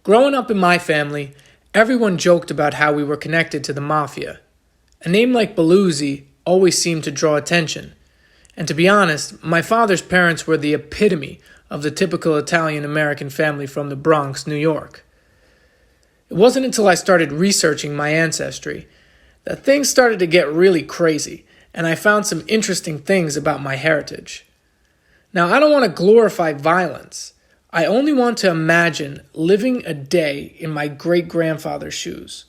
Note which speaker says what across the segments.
Speaker 1: Growing up in my family, everyone joked about how we were connected to the mafia. A name like Beluzzi always seemed to draw attention. And to be honest, my father's parents were the epitome of the typical Italian-American family from the Bronx, New York. It wasn't until I started researching my ancestry that things started to get really crazy, and I found some interesting things about my heritage. Now, I don't want to glorify violence. I only want to imagine living a day in my great-grandfather's shoes.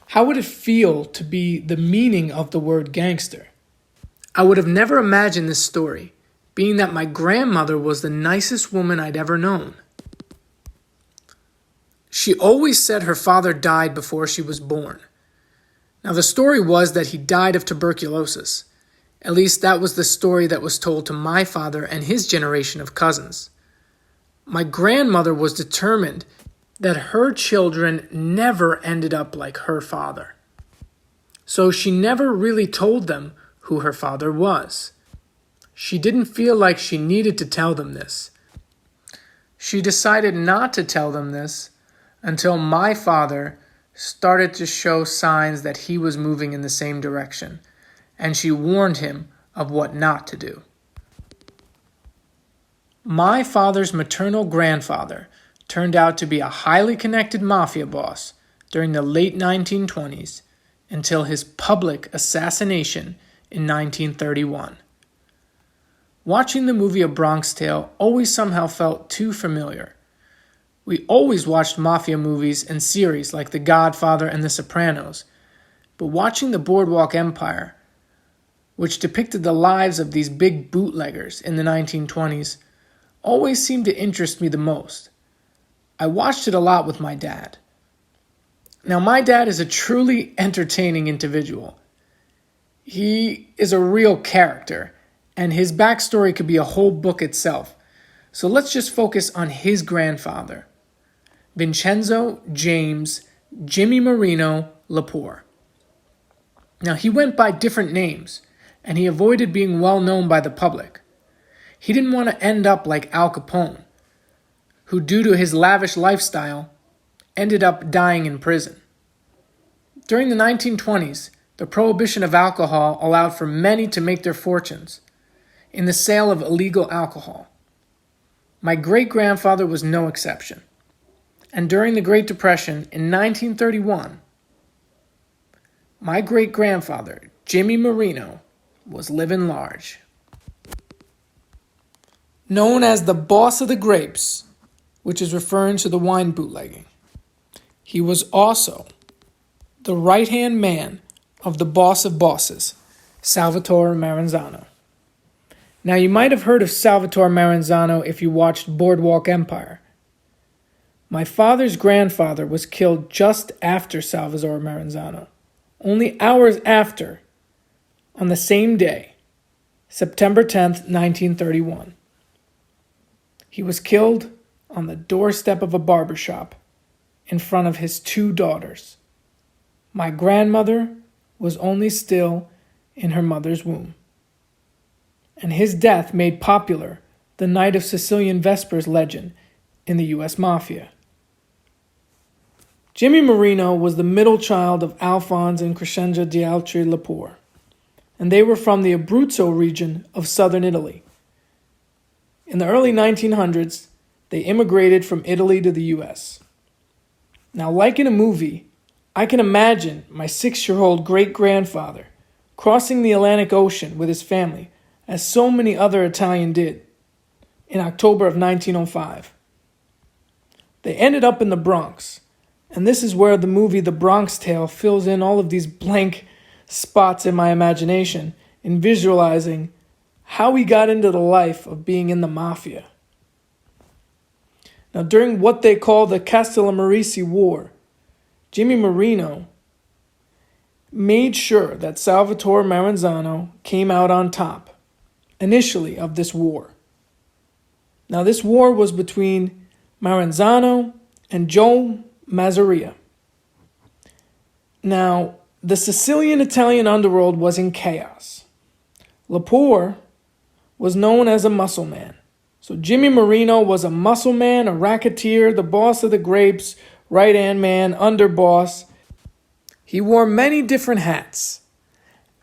Speaker 1: How would it feel to be the meaning of the word gangster? I would have never imagined this story, being that my grandmother was the nicest woman I'd ever known. She always said her father died before she was born. Now, the story was that he died of tuberculosis. At least that was the story that was told to my father and his generation of cousins. My grandmother was determined that her children never ended up like her father. So she never really told them who her father was. She didn't feel like she needed to tell them this. She decided not to tell them this until my father started to show signs that he was moving in the same direction, and she warned him of what not to do. My father's maternal grandfather turned out to be a highly connected mafia boss during the late 1920s until his public assassination in 1931. Watching the movie A Bronx Tale always somehow felt too familiar. We always watched mafia movies and series like The Godfather and The Sopranos, but watching The Boardwalk Empire, which depicted the lives of these big bootleggers in the 1920s, always seemed to interest me the most. I watched it a lot with my dad. Now, my dad is a truly entertaining individual. He is a real character, and his backstory could be a whole book itself. So let's just focus on his grandfather, Vincenzo James Jimmy Marino Lepore. Now, he went by different names, and he avoided being well known by the public. He didn't want to end up like Al Capone, who, due to his lavish lifestyle, ended up dying in prison. During the 1920s, the prohibition of alcohol allowed for many to make their fortunes in the sale of illegal alcohol. My great-grandfather was no exception. And during the Great Depression in 1931, my great-grandfather, Jimmy Marino, was living large. Known as the boss of the grapes, which is referring to the wine bootlegging, he was also the right-hand man of the boss of bosses, Salvatore Maranzano. Now, you might have heard of Salvatore Maranzano if you watched Boardwalk Empire. My father's grandfather was killed just after Salvatore Maranzano, only hours after, on the same day, September 10th, 1931. He was killed on the doorstep of a barbershop in front of his two daughters. My grandmother was only still in her mother's womb. And his death made popular the Night of Sicilian Vespers legend in the U.S. Mafia. Jimmy Marino was the middle child of Alphonse and Crescenza di Altri Lepore, and they were from the Abruzzo region of southern Italy. In the early 1900s, they immigrated from Italy to the U.S. Now, like in a movie, I can imagine my 6-year-old great-grandfather crossing the Atlantic Ocean with his family, as so many other Italians did, in October of 1905. They ended up in the Bronx, and this is where the movie The Bronx Tale fills in all of these blank spots in my imagination in visualizing how he got into the life of being in the mafia. Now, during what they call the Castellamarese War, Jimmy Marino made sure that Salvatore Maranzano came out on top, initially, of this war. Now, this war was between Maranzano and Joe Mazzaria. Now, the Sicilian-Italian underworld was in chaos. Lepore was known as a muscle man, So Jimmy Marino was a muscle man, a racketeer, the boss of the Grapes, right-hand man, underboss. He wore many different hats,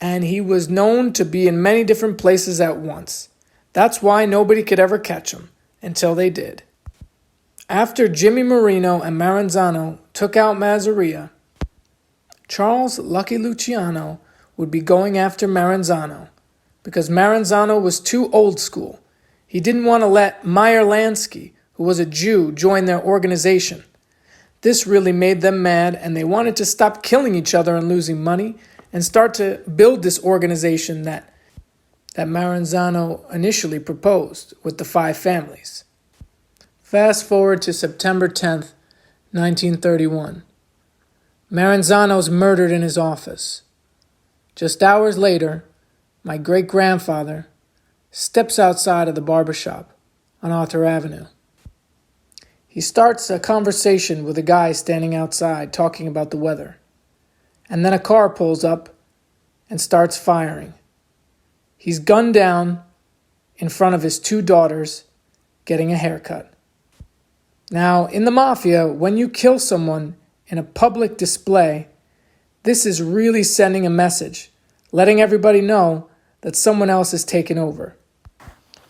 Speaker 1: and he was known to be in many different places at once. That's why nobody could ever catch him, until they did. After Jimmy Marino and Maranzano took out Mazzaria, Charles Lucky Luciano would be going after Maranzano, because Maranzano was too old school. He didn't want to let Meyer Lansky, who was a Jew, join their organization. This really made them mad, and they wanted to stop killing each other and losing money and start to build this organization that Maranzano initially proposed with the 5 families. Fast forward to September 10th, 1931. Maranzano's murdered in his office. Just hours later, my great-grandfather steps outside of the barbershop on Arthur Avenue. He starts a conversation with a guy standing outside talking about the weather. And then a car pulls up and starts firing. He's gunned down in front of his 2 daughters getting a haircut. Now, in the mafia, when you kill someone in a public display, this is really sending a message, letting everybody know that someone else is taking over.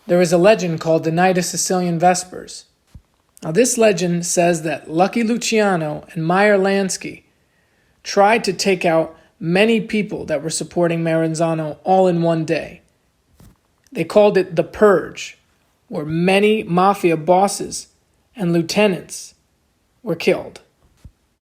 Speaker 1: There is a legend called the Night of Sicilian Vespers. Now, this legend says that Lucky Luciano and Meyer Lansky tried to take out many people that were supporting Maranzano all in one day. They called it the Purge, where many mafia bosses and lieutenants were killed.